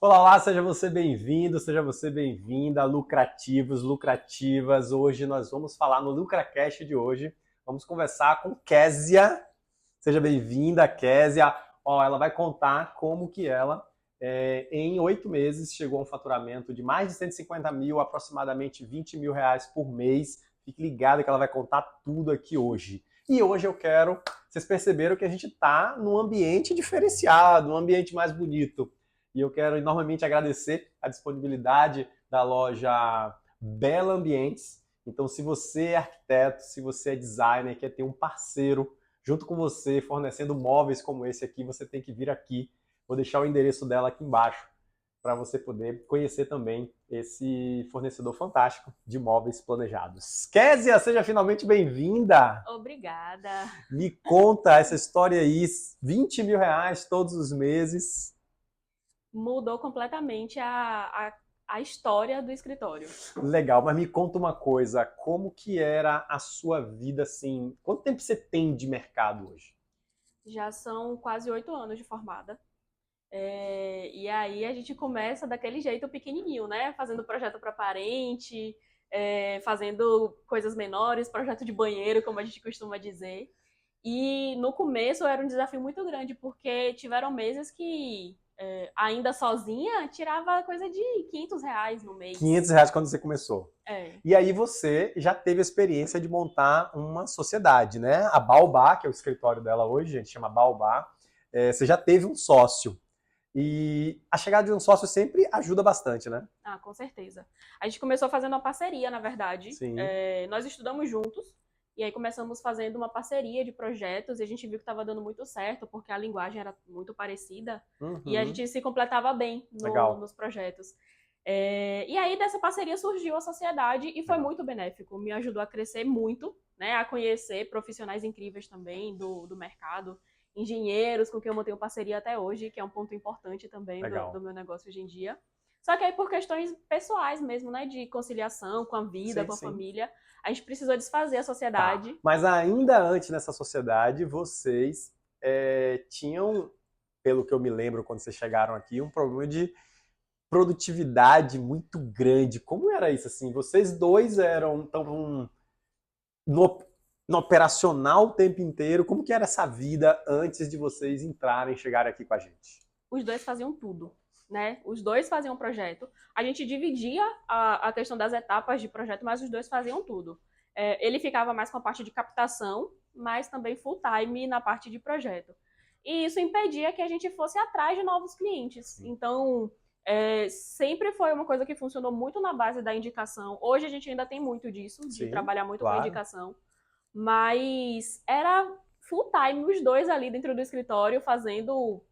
Olá, olá, seja você bem-vindo, seja você bem-vinda, lucrativos, lucrativas. Hoje nós vamos falar no LucraCast de hoje. Vamos conversar com Késia. Seja bem-vinda, Késia. Ela vai contar como que ela, em 8 meses, chegou a um faturamento de mais de 150 mil, aproximadamente 20 mil reais por mês. Fique ligado que ela vai contar tudo aqui hoje. E hoje vocês perceberam que a gente está num ambiente diferenciado, um ambiente mais bonito. E eu quero enormemente agradecer a disponibilidade da loja Bela Ambientes. Então, se você é arquiteto, se você é designer, quer ter um parceiro junto com você, fornecendo móveis como esse aqui, você tem que vir aqui. Vou deixar o endereço dela aqui embaixo para você poder conhecer também esse fornecedor fantástico de móveis planejados. Késia, seja finalmente bem-vinda! Obrigada. Me conta essa história aí, 20 mil reais todos os meses. Mudou completamente a história do escritório. Legal, mas me conta uma coisa, como que era a sua vida assim? Quanto tempo você tem de mercado hoje? Já são quase 8 anos de formada. E aí a gente começa daquele jeito pequenininho, né? Fazendo projeto para parente, fazendo coisas menores, projeto de banheiro, como a gente costuma dizer. E no começo era um desafio muito grande, porque tiveram meses que, ainda sozinha, tirava coisa de R$ 500 no mês. 500 reais quando você começou. É. E aí você já teve a experiência de montar uma sociedade, né? A Baobá, que é o escritório dela hoje, a gente chama Baobá, você já teve um sócio. E a chegada de um sócio sempre ajuda bastante, né? Ah, com certeza. A gente começou fazendo uma parceria, na verdade. Sim. Nós estudamos juntos, e aí começamos fazendo uma parceria de projetos, e a gente viu que estava dando muito certo, porque a linguagem era muito parecida, e a gente se completava bem nos projetos. E aí dessa parceria surgiu a sociedade, e foi muito benéfico. Me ajudou a crescer muito, né, a conhecer profissionais incríveis também do mercado, engenheiros com quem eu mantenho parceria até hoje, que é um ponto importante também do meu negócio hoje em dia. Só que aí por questões pessoais mesmo, né, de conciliação com a vida, com a família, a gente precisou desfazer a sociedade. Tá. Mas ainda antes nessa sociedade, vocês tinham, pelo que eu me lembro quando vocês chegaram aqui, um problema de produtividade muito grande. Como era isso assim? Vocês dois estavam no operacional o tempo inteiro. Como que era essa vida antes de vocês chegarem aqui com a gente? Os dois faziam tudo, né? Os dois faziam o projeto. A gente dividia a questão das etapas de projeto, mas os dois faziam tudo. Ele ficava mais com a parte de captação, mas também full time na parte de projeto. E isso impedia que a gente fosse atrás de novos clientes. Então, sempre foi uma coisa que funcionou muito na base da indicação. Hoje a gente ainda tem muito disso, de trabalhar muito com indicação. Mas era full time os dois ali dentro do escritório fazendo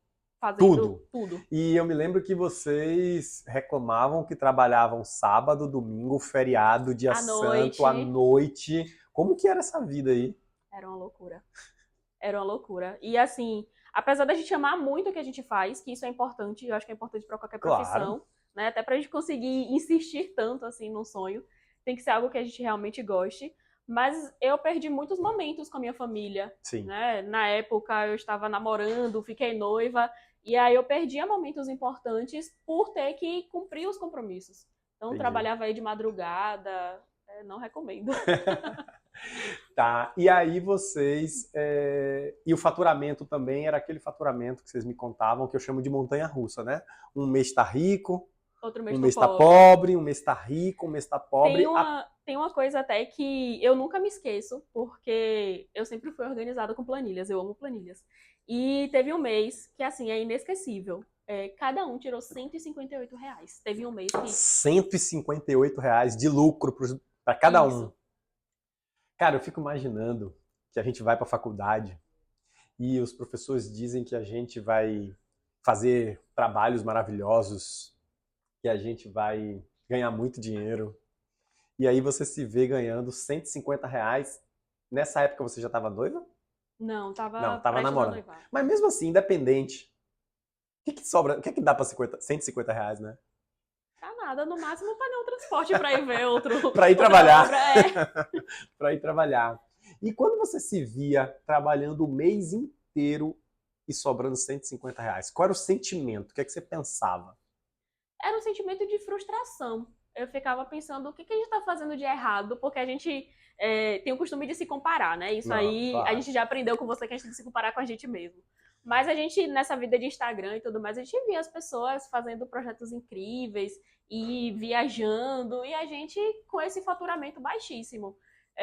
tudo. E eu me lembro que vocês reclamavam que trabalhavam sábado, domingo, feriado, dia santo, à noite. Como que era essa vida aí? Era uma loucura. Era uma loucura. E assim, apesar da gente amar muito o que a gente faz, que isso é importante, eu acho que é importante para qualquer profissão, né? Até pra gente conseguir insistir tanto assim num sonho, tem que ser algo que a gente realmente goste. Mas eu perdi muitos momentos com a minha família. Sim. Né? Na época eu estava namorando, fiquei noiva, e aí eu perdia momentos importantes por ter que cumprir os compromissos. Então trabalhava aí de madrugada, não recomendo. Tá, e aí vocês... E o faturamento também era aquele faturamento que vocês me contavam, que eu chamo de montanha-russa, né? Um mês tá rico, outro mês um mês tá pobre, um mês tá rico, um mês tá pobre. Tem uma coisa até que eu nunca me esqueço, porque eu sempre fui organizada com planilhas, eu amo planilhas. E teve um mês que, assim, é inesquecível. Cada um tirou R$ 158. Teve um mês que... R$ 158 de lucro para cada um. Cara, eu fico imaginando que a gente vai para a faculdade e os professores dizem que a gente vai fazer trabalhos maravilhosos, que a gente vai ganhar muito dinheiro. E aí você se vê ganhando R$ 150. Nessa época você já estava noiva? Não, tava namorando. Mas mesmo assim, independente, o que sobra? O que dá para R$ 150, né? Tá nada, no máximo pagar um transporte para ir ver outro. Para ir trabalhar. Para ir trabalhar. E quando você se via trabalhando o mês inteiro e sobrando R$ 150, qual era o sentimento? O que é que você pensava? era um sentimento de frustração. Eu ficava pensando o que a gente está fazendo de errado, porque a gente tem o costume de se comparar, né? Isso aí, claro. a gente já aprendeu com você que a gente tem que se comparar com a gente mesmo. Mas a gente, nessa vida de Instagram e tudo mais, a gente via as pessoas fazendo projetos incríveis e viajando, e a gente com esse faturamento baixíssimo. E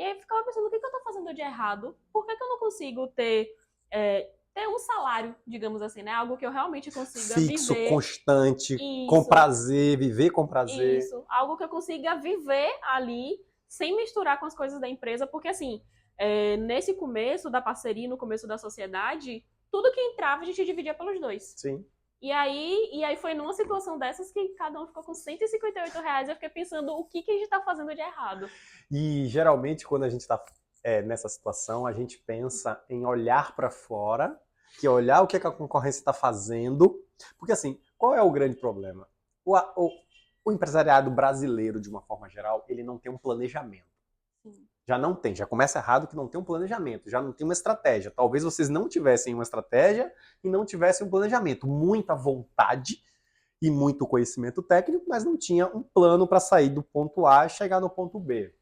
aí eu ficava pensando, o que eu estou fazendo de errado? Por que eu não consigo ter um salário, digamos assim, né? Algo que eu realmente consiga fixo, viver. constante, Isso, com prazer, viver com prazer. isso. Algo que eu consiga viver ali, sem misturar com as coisas da empresa, porque assim, nesse começo da parceria, no começo da sociedade, tudo que entrava a gente dividia pelos dois. Sim. E aí foi numa situação dessas que cada um ficou com R$ 158, eu fiquei pensando o que a gente tá fazendo de errado. E geralmente quando a gente está nessa situação, a gente pensa em olhar para fora, que é olhar o que a concorrência está fazendo. Porque assim, qual é o grande problema? O empresariado brasileiro, de uma forma geral, ele não tem um planejamento. Sim. Já não tem, já começa errado que não tem um planejamento, já não tem uma estratégia. Talvez vocês não tivessem uma estratégia e não tivessem um planejamento. Muita vontade e muito conhecimento técnico, mas não tinha um plano para sair do ponto A e chegar no ponto B.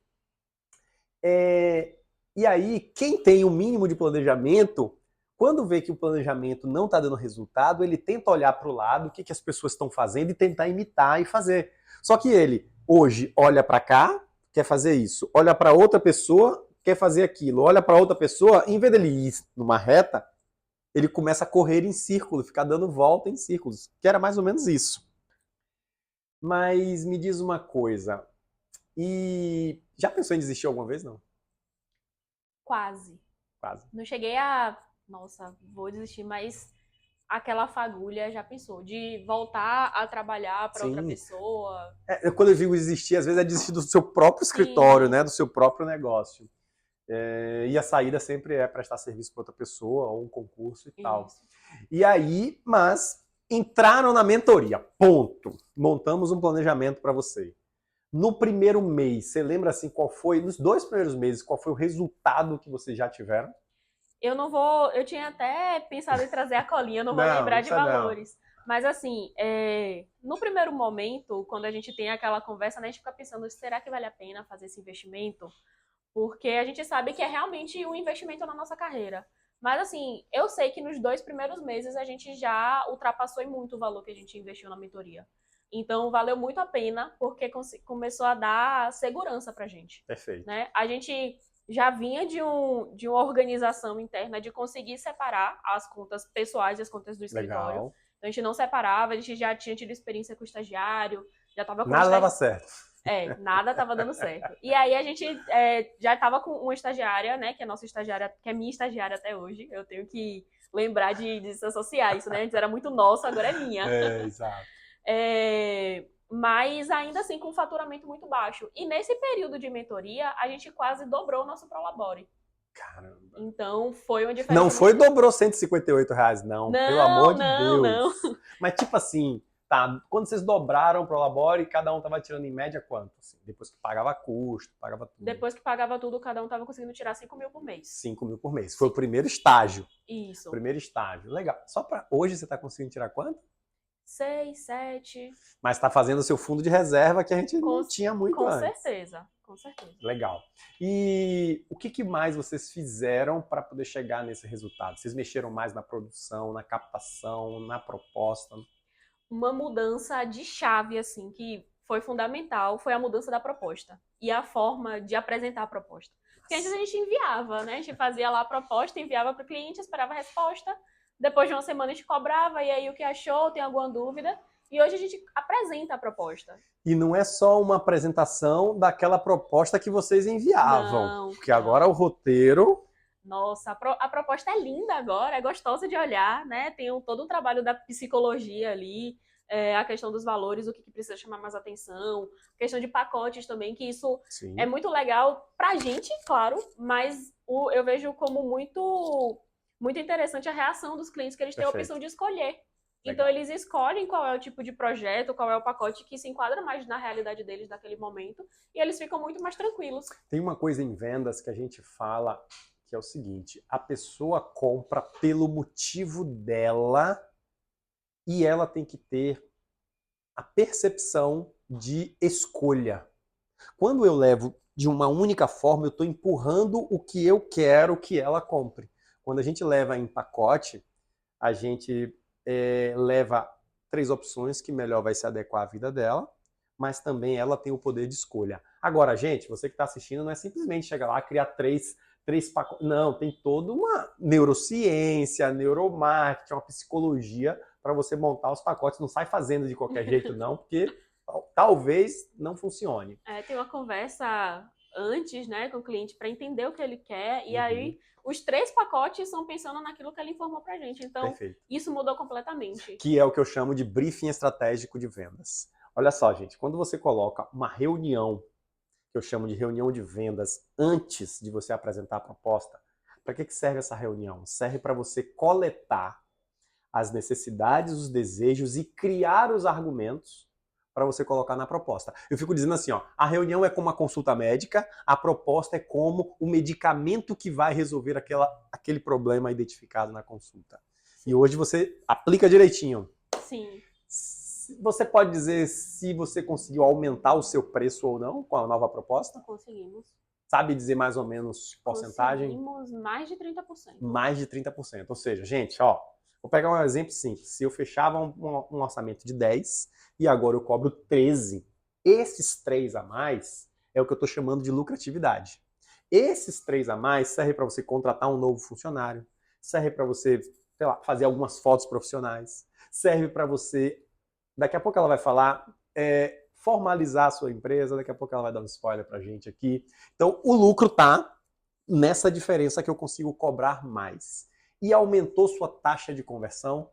E aí, quem tem o mínimo de planejamento, quando vê que o planejamento não está dando resultado, ele tenta olhar para o lado, o que as pessoas estão fazendo e tentar imitar e fazer. Só que ele, hoje, olha para cá, quer fazer isso. Olha para outra pessoa, quer fazer aquilo. Olha para outra pessoa, em vez dele ir numa reta, ele começa a correr em círculo, ficar dando volta em círculos, que era mais ou menos isso. Mas me diz uma coisa, e já pensou em desistir alguma vez, não? Quase. Não cheguei a, nossa, vou desistir, mas aquela fagulha já pensou, de voltar a trabalhar para outra pessoa. Quando eu digo desistir, às vezes é desistir do seu próprio escritório, né, do seu próprio negócio. E a saída sempre é prestar serviço para outra pessoa, ou um concurso e tal. E aí, mas entraram na mentoria, ponto. Montamos um planejamento para você. No primeiro mês, você lembra assim qual foi, nos 2 primeiros meses, qual foi o resultado que vocês já tiveram? Eu tinha até pensado em trazer a colinha, não vou lembrar de valores. Não. Mas assim, no primeiro momento, quando a gente tem aquela conversa, né, a gente fica pensando, será que vale a pena fazer esse investimento? Porque a gente sabe que é realmente um investimento na nossa carreira. Mas assim, eu sei que nos 2 primeiros meses a gente já ultrapassou em muito o valor que a gente investiu na mentoria. Então, valeu muito a pena, porque começou a dar segurança pra gente. Perfeito. Né? A gente já vinha de uma organização interna de conseguir separar as contas pessoais e as contas do escritório. Legal. Então, a gente não separava, a gente já tinha tido experiência com o estagiário, já estava com nada dava certo. Nada estava dando certo. E aí a gente já estava com uma estagiária, né, que é nossa estagiária, que é minha estagiária até hoje. Eu tenho que lembrar de se associar isso, né? Antes era muito nossa, agora é minha. Exato. Mas ainda assim com um faturamento muito baixo. E nesse período de mentoria, a gente quase dobrou o nosso Prolabore. Caramba. Então foi uma diferença. Não foi dobrou R$158, não. Pelo amor de Deus. Não. Mas tipo assim, tá, quando vocês dobraram o Prolabore, cada um tava tirando em média quanto? Assim, depois que pagava custo, pagava tudo. Depois que pagava tudo, cada um tava conseguindo tirar 5 mil por mês. 5 mil por mês. Foi o primeiro estágio. Isso. Primeiro estágio. Legal. Só para hoje você tá conseguindo tirar quanto? 6, 7. Mas tá fazendo o seu fundo de reserva que a gente não tinha muito antes. Com certeza. Legal. E o que mais vocês fizeram para poder chegar nesse resultado? Vocês mexeram mais na produção, na captação, na proposta? Uma mudança de chave, assim, que foi fundamental, foi a mudança da proposta. E a forma de apresentar a proposta. Porque antes a gente enviava, né? A gente fazia lá a proposta, enviava para o cliente, esperava a resposta. Depois de uma semana a gente cobrava, e aí o que achou, tem alguma dúvida? E hoje a gente apresenta a proposta. E não é só uma apresentação daquela proposta que vocês enviavam. Não, porque agora o roteiro... Nossa, a proposta é linda agora, é gostosa de olhar, né? Tem todo um trabalho da psicologia ali, a questão dos valores, o que precisa chamar mais atenção, a questão de pacotes também, que isso Sim. É muito legal pra gente, claro, mas eu vejo como muito interessante a reação dos clientes, que eles têm a opção de escolher. Então, eles escolhem qual é o tipo de projeto, qual é o pacote que se enquadra mais na realidade deles naquele momento, e eles ficam muito mais tranquilos. Tem uma coisa em vendas que a gente fala, que é o seguinte, a pessoa compra pelo motivo dela e ela tem que ter a percepção de escolha. Quando eu levo de uma única forma, eu estou empurrando o que eu quero que ela compre. Quando a gente leva em pacote, a gente leva 3 opções que melhor vai se adequar à vida dela, mas também ela tem o poder de escolha. Agora, gente, você que está assistindo, não é simplesmente chegar lá, criar três pacotes. Não, tem toda uma neurociência, neuromarketing, uma psicologia para você montar os pacotes. Não sai fazendo de qualquer jeito, não, porque talvez não funcione. Tem uma conversa antes, né, com o cliente para entender o que ele quer, e aí os 3 pacotes são pensando naquilo que ele informou pra gente. Então, Perfeito. Isso mudou completamente. Que é o que eu chamo de briefing estratégico de vendas. Olha só, gente, quando você coloca uma reunião, que eu chamo de reunião de vendas, antes de você apresentar a proposta, para que serve essa reunião? Serve para você coletar as necessidades, os desejos e criar os argumentos para você colocar na proposta. Eu fico dizendo assim, ó, a reunião é como uma consulta médica, a proposta é como o medicamento que vai resolver aquele problema identificado na consulta. E hoje você aplica direitinho. Sim. Você pode dizer se você conseguiu aumentar o seu preço ou não com a nova proposta? Conseguimos. Sabe dizer mais ou menos porcentagem? Conseguimos mais de 30%. Mais de 30%. Ou seja, gente, ó, vou pegar um exemplo simples. Se eu fechava um orçamento de 10 e agora eu cobro 13, esses 3 a mais é o que eu estou chamando de lucratividade. Esses 3 a mais servem para você contratar um novo funcionário, serve para você, sei lá, fazer algumas fotos profissionais, serve para você, daqui a pouco ela vai falar, formalizar a sua empresa, daqui a pouco ela vai dar um spoiler para a gente aqui. Então, o lucro está nessa diferença que eu consigo cobrar mais. E aumentou sua taxa de conversão?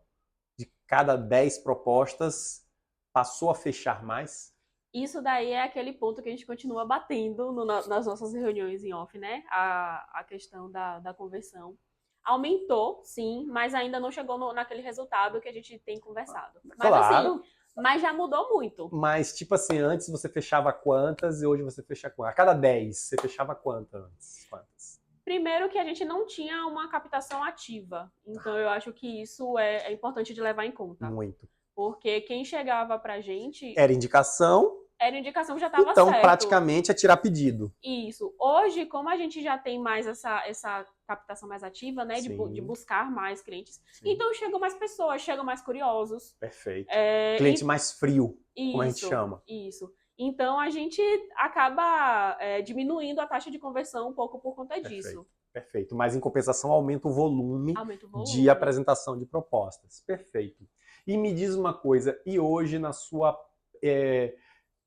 De cada 10 propostas, passou a fechar mais? Isso daí é aquele ponto que a gente continua batendo nas nossas reuniões em off, né? A questão da conversão. Aumentou, sim, mas ainda não chegou naquele resultado que a gente tem conversado. Mas claro. Assim, mas já mudou muito. Mas, tipo assim, antes você fechava quantas e hoje você fecha quantas? A cada 10, você fechava quantas antes? Quantas? Primeiro que a gente não tinha uma captação ativa. Então, eu acho que isso é importante de levar em conta. Muito. Porque quem chegava pra gente... Era indicação que já estava certo. Então, praticamente, é tirar pedido. Isso. Hoje, como a gente já tem mais essa captação mais ativa, né? De buscar mais clientes. Sim. Então, chegam mais pessoas, chegam mais curiosos. Perfeito. Cliente mais frio, como a gente chama. Isso. Então, a gente acaba diminuindo a taxa de conversão um pouco por conta disso. Perfeito. Mas, em compensação, aumenta o volume de apresentação de propostas. Perfeito. E me diz uma coisa, e hoje, na sua...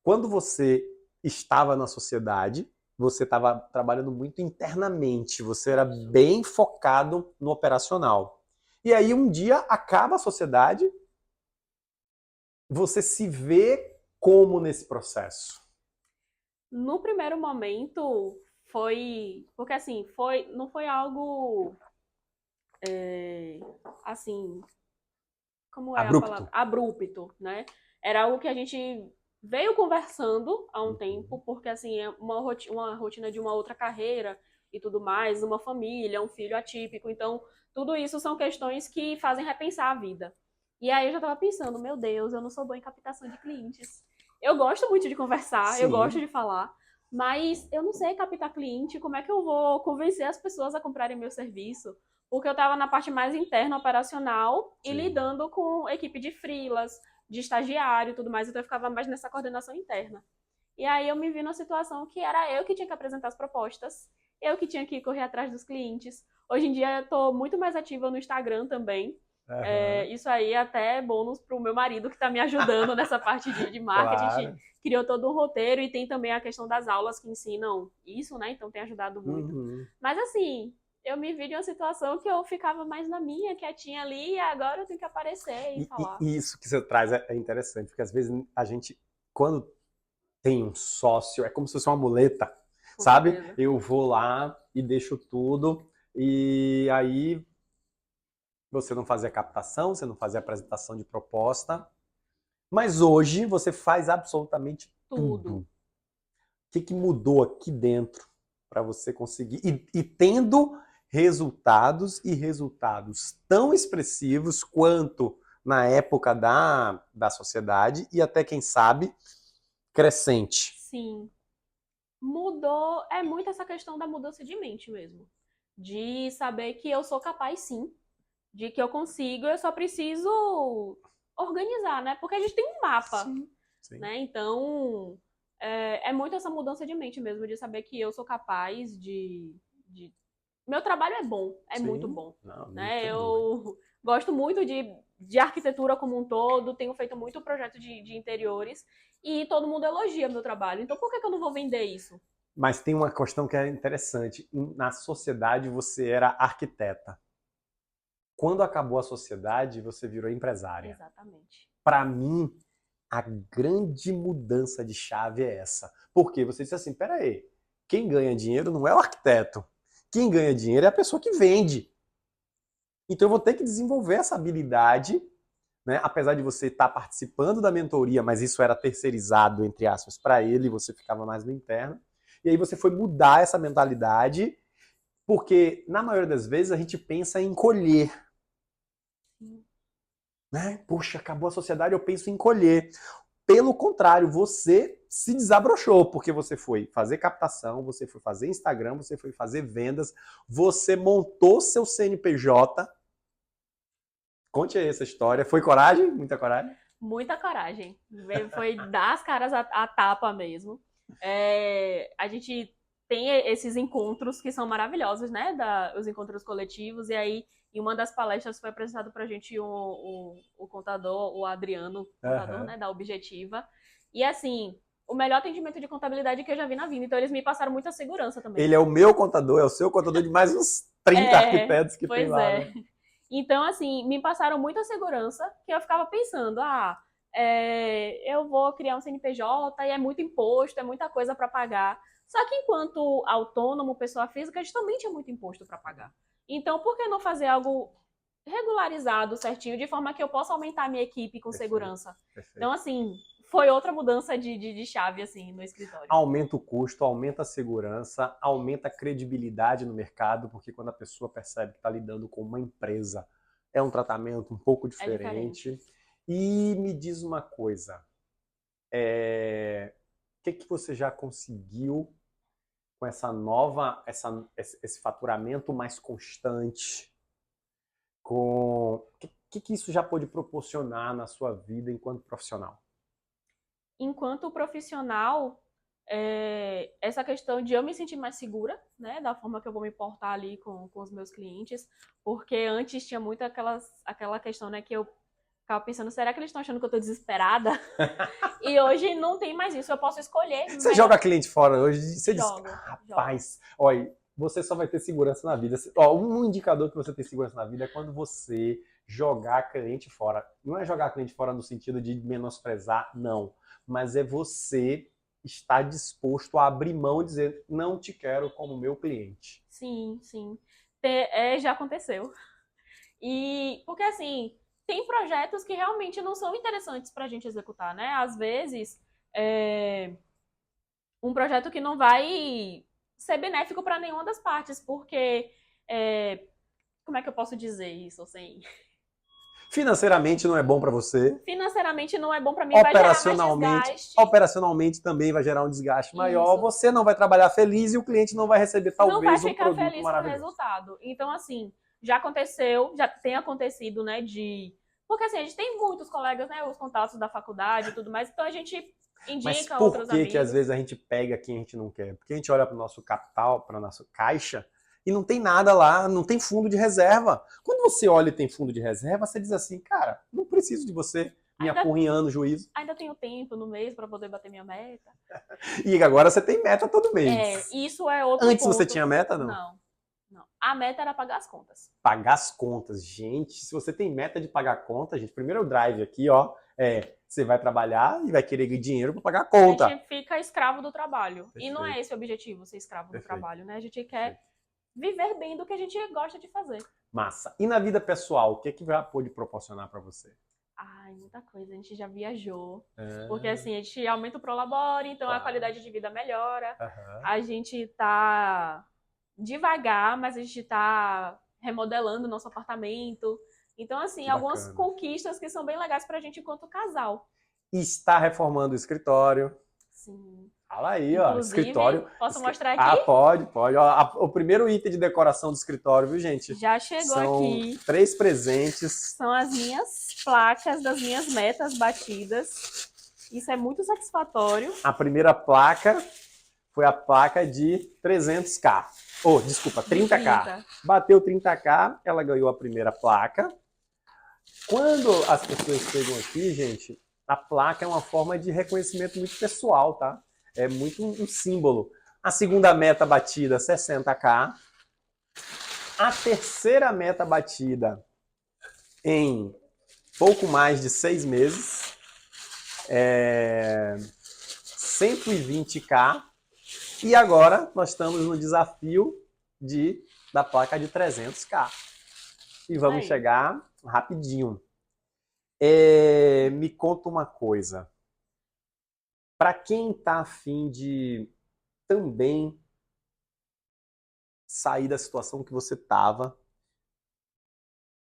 Quando você estava na sociedade, você estava trabalhando muito internamente, você era bem focado no operacional. E aí um dia acaba a sociedade, você se vê como nesse processo? No primeiro momento foi... Porque assim, não foi algo... assim... Como é abrupto. A palavra? Abrupto, né? Era algo que a gente... veio conversando há um tempo, porque assim, é uma rotina de uma outra carreira e tudo mais, uma família, um filho atípico, então tudo isso são questões que fazem repensar a vida. E aí eu já tava pensando, meu Deus, eu não sou boa em captação de clientes. Eu gosto muito de conversar, Sim. Eu gosto de falar, mas eu não sei captar cliente, como é que eu vou convencer as pessoas a comprarem meu serviço? Porque eu tava na parte mais interna, operacional, Sim. E lidando com equipe de freelas, de estagiário e tudo mais, então eu ficava mais nessa coordenação interna. E aí eu me vi numa situação que era eu que tinha que apresentar as propostas, eu que tinha que correr atrás dos clientes. Hoje em dia eu tô muito mais ativa no Instagram também. Isso aí é até bônus pro meu marido que tá me ajudando nessa parte de marketing. Claro. A gente criou todo um roteiro e tem também a questão das aulas que ensinam isso, né? Então tem ajudado muito. Mas assim... eu me vi de uma situação que eu ficava mais na minha, quietinha ali, e agora eu tenho que aparecer e falar. E isso que você traz é interessante, porque às vezes a gente, quando tem um sócio, é como se fosse uma muleta, sabe? Certeza. Eu vou lá e deixo tudo, e aí você não fazia captação, você não fazia apresentação de proposta, mas hoje você faz absolutamente tudo. O que mudou aqui dentro para você conseguir? E tendo resultados tão expressivos quanto na época da sociedade e até, quem sabe, crescente. Sim. Mudou, é muito essa questão da mudança de mente mesmo. De saber que eu sou capaz, sim. De que eu consigo, eu só preciso organizar, né? Porque a gente tem um mapa, Sim. né? Então, é muito essa mudança de mente mesmo, de saber que eu sou capaz de... Meu trabalho é bom, é muito bom. Não, Né? Eu gosto muito de arquitetura como um todo, tenho feito muito projeto de interiores e todo mundo elogia meu trabalho. Então, por que eu não vou vender isso? Mas tem uma questão que é interessante. Na sociedade, você era arquiteta. Quando acabou a sociedade, você virou empresária. Exatamente. Para mim, a grande mudança de chave é essa. Porque você disse assim, peraí, quem ganha dinheiro não é o arquiteto. Quem ganha dinheiro é a pessoa que vende. Então eu vou ter que desenvolver essa habilidade, né? Apesar de você estar participando da mentoria, mas isso era terceirizado, entre aspas, para ele, você ficava mais no interno. E aí você foi mudar essa mentalidade, porque na maioria das vezes a gente pensa em colher. Né? Poxa, acabou a sociedade, eu penso em colher. Pelo contrário, você se desabrochou, porque você foi fazer captação, você foi fazer Instagram, você foi fazer vendas, você montou seu CNPJ. Conte aí essa história. Foi coragem? Muita coragem? Muita coragem. Foi dar as caras à tapa mesmo. A gente tem esses encontros que são maravilhosos, né? Os encontros coletivos. E aí, em uma das palestras, foi apresentado pra gente o contador, o Adriano, contador, né? Da Objetiva. E assim, o melhor atendimento de contabilidade que eu já vi na vida. Então, eles me passaram muita segurança também. Ele é o meu contador, é o seu contador de mais uns 30 arquitetos que tem lá. Né? Então, assim, me passaram muita segurança que eu ficava pensando, eu vou criar um CNPJ e é muito imposto, é muita coisa para pagar. Só que enquanto autônomo, pessoa física, a gente também tinha muito imposto para pagar. Então, por que não fazer algo regularizado, certinho, de forma que eu possa aumentar a minha equipe com segurança? Perfeito. Então, assim, foi outra mudança de chave, assim, no escritório. Aumenta o custo, aumenta a segurança, aumenta a credibilidade no mercado, porque quando a pessoa percebe que está lidando com uma empresa, é um tratamento um pouco diferente. E me diz uma coisa, o que você já conseguiu com essa nova, esse faturamento mais constante? O que isso já pode proporcionar na sua vida enquanto profissional? Enquanto profissional, essa questão de eu me sentir mais segura, né, da forma que eu vou me portar ali com os meus clientes, porque antes tinha muito aquela questão, né, que eu ficava pensando, será que eles estão achando que eu tô desesperada? E hoje não tem mais isso, eu posso escolher. Você joga cliente fora hoje, você diz, rapaz, olha, você só vai ter segurança na vida. Ó, um indicador que você tem segurança na vida é quando você jogar cliente fora. Não é jogar cliente fora no sentido de menosprezar, não. Mas é você estar disposto a abrir mão e dizer, não te quero como meu cliente. Sim, sim. Já aconteceu. E porque assim, tem projetos que realmente não são interessantes para a gente executar, né? Às vezes, um projeto que não vai ser benéfico para nenhuma das partes, porque como é que eu posso dizer isso sem... Financeiramente não é bom para você. Financeiramente não é bom para mim, vai gerar mais desgaste. Operacionalmente também vai gerar um desgaste maior. Isso. Você não vai trabalhar feliz e o cliente não vai receber talvez um produto maravilhoso. Não vai ficar feliz com o resultado. Então, assim, já aconteceu, já tem acontecido, né, Porque assim, a gente tem muitos colegas, né, os contatos da faculdade e tudo mais, então a gente indica outros amigos. Mas por que às vezes a gente pega quem a gente não quer? Porque a gente olha para o nosso capital, para a nossa caixa, e não tem nada lá, não tem fundo de reserva. Quando você olha e tem fundo de reserva, você diz assim, cara, não preciso de você me apurrinhando o juízo. Ainda tenho tempo no mês para poder bater minha meta. E agora você tem meta todo mês. Isso é outro Antes ponto. Você tinha meta, não? Não. A meta era pagar as contas. Pagar as contas. Gente, se você tem meta de pagar conta, gente, primeiro o drive aqui, ó, você vai trabalhar e vai querer dinheiro para pagar a conta. A gente fica escravo do trabalho. Perfeito. E não é esse o objetivo, ser escravo do trabalho, né? A gente quer viver bem do que a gente gosta de fazer. Massa. E na vida pessoal, o que já pôde proporcionar para você? Ai, muita coisa. A gente já viajou. Porque assim, a gente aumenta o Prolabore, então a qualidade de vida melhora. A gente tá devagar, mas a gente tá remodelando o nosso apartamento. Então, assim, Que algumas bacana. conquistas que são bem legais pra gente enquanto casal. Está reformando o escritório. Sim. Fala aí, ó, Inclusive, escritório. posso mostrar aqui? Ah, pode. Ó, o primeiro item de decoração do escritório, viu, gente? Já chegou São aqui. 3 presentes. São as minhas placas das minhas metas batidas. Isso é muito satisfatório. A primeira placa foi a placa de 300k. Oh, desculpa, 30k. 30. Bateu 30k, ela ganhou a primeira placa. Quando as pessoas chegam aqui, gente, a placa é uma forma de reconhecimento muito pessoal, tá? É muito um símbolo. A segunda meta batida, 60k. A terceira meta batida em pouco mais de 6 meses, 120k. E agora nós estamos no desafio da placa de 300k. E vamos chegar rapidinho. Me conta uma coisa. Para quem está a fim de também sair da situação que você estava,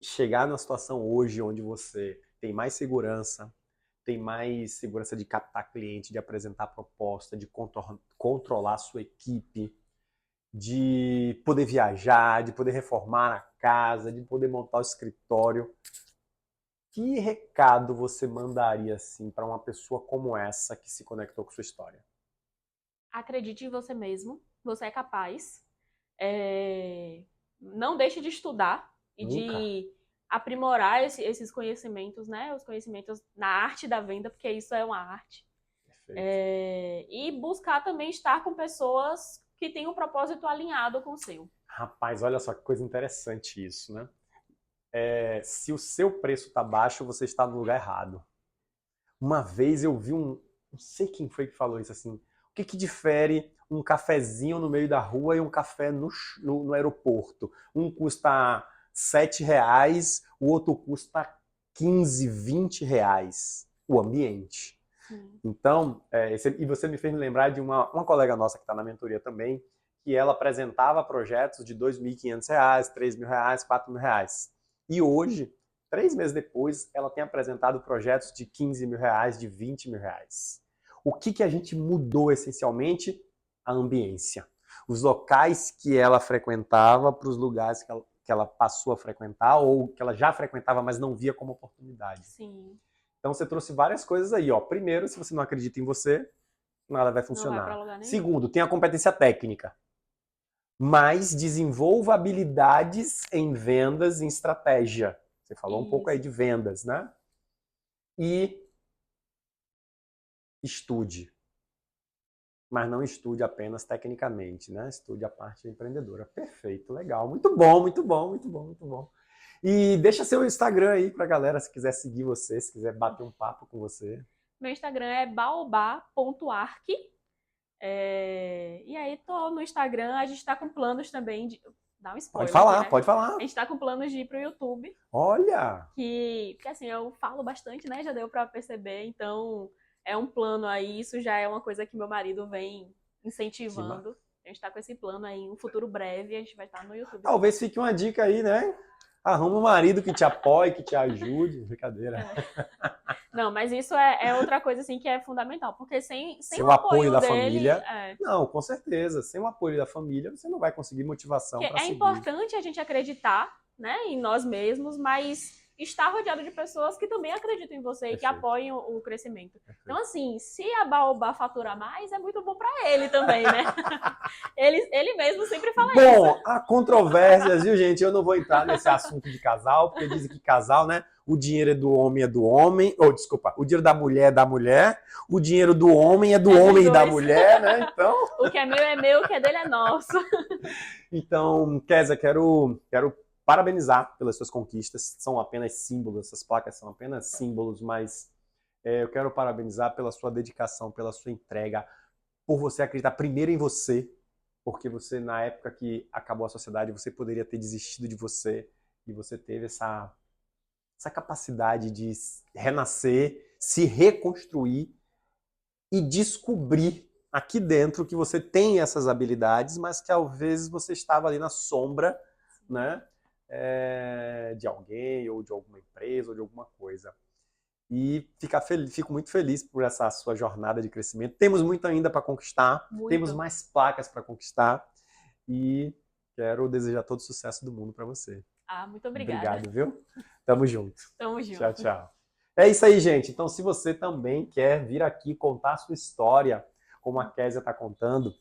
chegar na situação hoje onde você tem mais segurança de captar cliente, de apresentar proposta, de controlar a sua equipe, de poder viajar, de poder reformar a casa, de poder montar o escritório. Que recado você mandaria assim para uma pessoa como essa que se conectou com sua história? Acredite em você mesmo, você é capaz. Não deixe de estudar e Nunca. de aprimorar esses conhecimentos, né? Os conhecimentos na arte da venda, porque isso é uma arte. E buscar também estar com pessoas que têm um propósito alinhado com o seu. Rapaz, olha só que coisa interessante isso, né? Se o seu preço está baixo, você está no lugar errado. Uma vez eu vi não sei quem foi que falou isso assim, o que difere um cafezinho no meio da rua e um café no aeroporto? Um custa R$7, o outro custa 15, R$20. O ambiente. Sim. Então, e você me fez me lembrar de uma colega nossa que está na mentoria também, que ela apresentava projetos de R$2.500, R$3.000, R$4.000. E hoje, 3 meses depois, ela tem apresentado projetos de R$15.000, de R$20.000. O que a gente mudou essencialmente? A ambiência. Os locais que ela frequentava para os lugares que ela passou a frequentar ou que ela já frequentava, mas não via como oportunidade. Sim. Então você trouxe várias coisas aí. Ó. Primeiro, se você não acredita em você, nada vai funcionar. Não vai pra lugar nenhum. Segundo, tem a competência técnica. Mas desenvolva habilidades em vendas e em estratégia. Você falou um pouco aí de vendas, né? E estude. Mas não estude apenas tecnicamente, né? Estude a parte empreendedora. Perfeito, legal. Muito bom, muito bom, muito bom, muito bom. E deixa seu Instagram aí pra galera, se quiser seguir você, se quiser bater um papo com você. Meu Instagram é baobá.arc. E aí tô no Instagram, a gente tá com planos também de... Dá um spoiler. Pode falar, aqui, né? Pode falar. A gente tá com planos de ir pro YouTube. Olha! Porque assim, eu falo bastante, né? Já deu pra perceber, então é um plano aí, isso já é uma coisa que meu marido vem incentivando. A gente tá com esse plano aí, em um futuro breve, a gente vai estar no YouTube. Talvez fique uma dica aí, né? Arruma um marido que te apoie, que te ajude. Brincadeira. Não, mas isso é outra coisa assim que é fundamental, porque sem o apoio da dele, família. Não, com certeza. Sem o apoio da família, você não vai conseguir motivação para seguir. É importante a gente acreditar, né, em nós mesmos, mas estar rodeado de pessoas que também acreditam em você e que apoiem o crescimento. Então, assim, se a Baobá fatura mais, é muito bom para ele também, né? ele mesmo sempre fala isso. Bom, há controvérsias, viu, gente? Eu não vou entrar nesse assunto de casal, porque dizem que casal, né? O dinheiro é do homem, ou desculpa, o dinheiro da mulher é da mulher, o dinheiro do homem é do homem e da mulher, né? Então... O que é meu, o que é dele é nosso. Então, Kézia, quero parabenizar pelas suas conquistas. São apenas símbolos, essas placas são apenas símbolos, mas eu quero parabenizar pela sua dedicação, pela sua entrega, por você acreditar primeiro em você, porque você, na época que acabou a sociedade, você poderia ter desistido de você, e você teve essa capacidade de renascer, se reconstruir e descobrir aqui dentro que você tem essas habilidades, mas que às vezes você estava ali na sombra, né? de alguém, ou de alguma empresa, ou de alguma coisa. E fico muito feliz por essa sua jornada de crescimento. Temos muito ainda para conquistar, temos mais placas para conquistar, e quero desejar todo o sucesso do mundo para você. Muito obrigada. Obrigado, viu? Tamo junto. Tamo junto. Tchau, tchau. É isso aí, gente. Então, se você também quer vir aqui contar a sua história, como a Kézia está contando,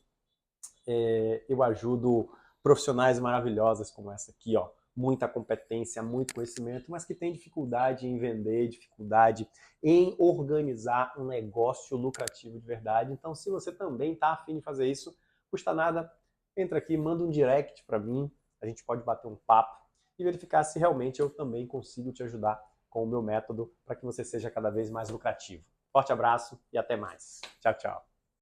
eu ajudo profissionais maravilhosas como essa aqui, ó. Muita competência, muito conhecimento, mas que tem dificuldade em vender, dificuldade em organizar um negócio lucrativo de verdade. Então, se você também está afim de fazer isso, custa nada, entra aqui, manda um direct para mim, a gente pode bater um papo e verificar se realmente eu também consigo te ajudar com o meu método para que você seja cada vez mais lucrativo. Forte abraço e até mais. Tchau, tchau.